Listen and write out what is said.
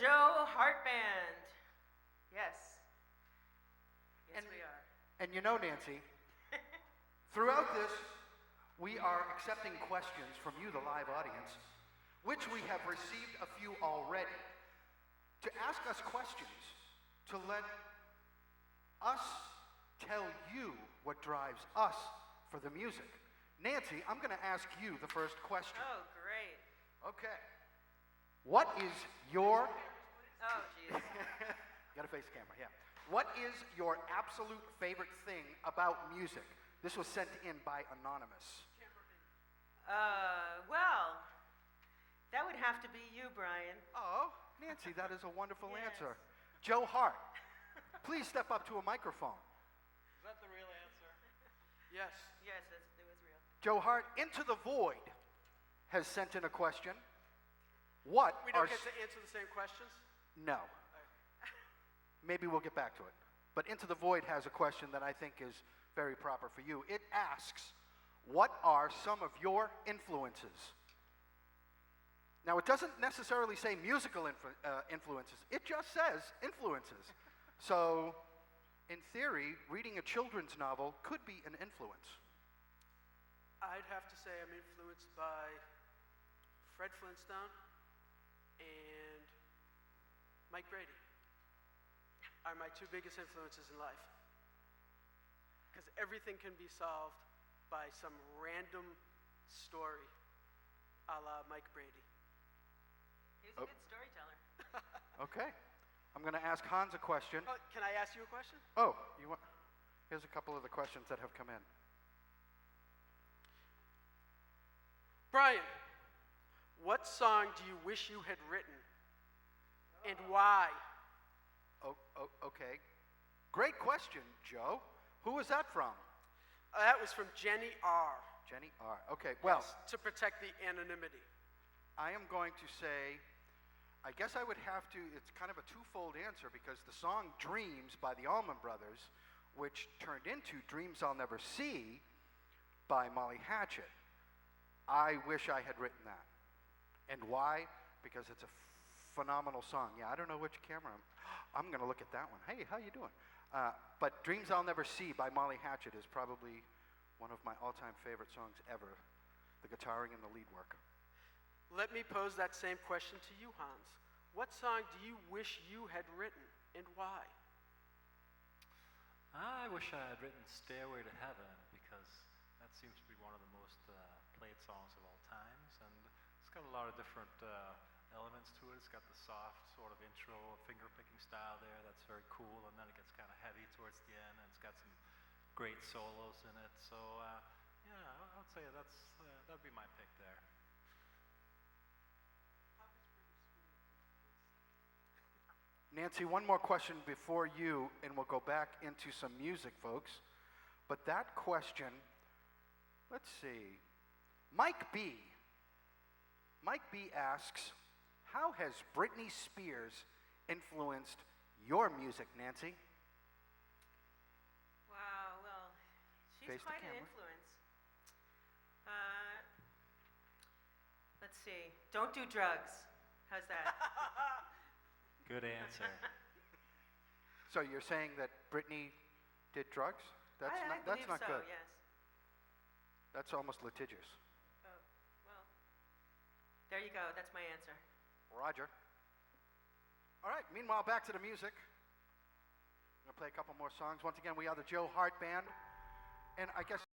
Joe Hart Band. Yes. Yes, we are. And you know, Nancy, throughout this, we are accepting questions from you, the live audience, which we have received a few already, to ask us questions, to let us tell you what drives us for the music. Nancy, I'm going to ask you the first question. Oh, great. Okay. What is your... Oh, jeez. You got to face the camera, yeah. What is your absolute favorite thing about music? This was sent in by Anonymous. Well, that would have to be you, Brian. Oh, Nancy, that is a wonderful Yes. answer. Joe Hart, please step up to a microphone. Is that the real answer? Yes. Yes, it was real. Joe Hart, Into the Void has sent in a question. What We are... don't get to answer the same questions? No. Maybe we'll get back to it. But Into the Void has a question that I think is very proper for you. It asks, what are some of your influences? Now, it doesn't necessarily say musical influences. It just says influences. So, in theory, reading a children's novel could be an influence. I'd have to say I'm influenced by Fred Flintstone and Mike Brady are my two biggest influences in life. Because everything can be solved by some random story a la Mike Brady. He was a good storyteller. Okay. I'm going to ask Hans a question. Oh, can I ask you a question? Oh, you want... Here's a couple of the questions that have come in. Brian, what song do you wish you had written and why? Okay. Great question, Joe. Who was that from? That was from Jenny R. Jenny R. Okay, well, Yes, to protect the anonymity. I am going to say, I guess I would have to, it's kind of a twofold answer because the song Dreams by the Allman Brothers, which turned into Dreams I'll Never See by Molly Hatchet, I wish I had written that. And why? Because it's a phenomenal song. Yeah, I don't know which camera I'm going to look at that one. Hey, how you doing? But Dreams I'll Never See by Molly Hatchet is probably one of my all-time favorite songs ever. The guitaring and the lead work. Let me pose that same question to you, Hans. What song do you wish you had written and why? I wish I had written Stairway to Heaven because that seems to be one of the most played songs of all times, and it's got a lot of different elements to it. It's got the soft sort of intro, finger-picking style there that's very cool, and then it gets kind of heavy towards the end, and it's got some great solos in it. So yeah, I would say that'd be my pick there. Nancy, one more question before you, and we'll go back into some music, folks. But that question, let's see. Mike B asks, how has Britney Spears influenced your music, Nancy? Wow, well, she's Face the quite an camera. influence. Let's see. Don't do drugs. How's that? Good answer. So you're saying that Britney did drugs? I That's believe not so, good. yes. That's almost litigious. Oh, well, there you go. That's my answer. Roger. All right, meanwhile, back to the music. I'm going to play a couple more songs. Once again, we are the Joe Hart Band. And I guess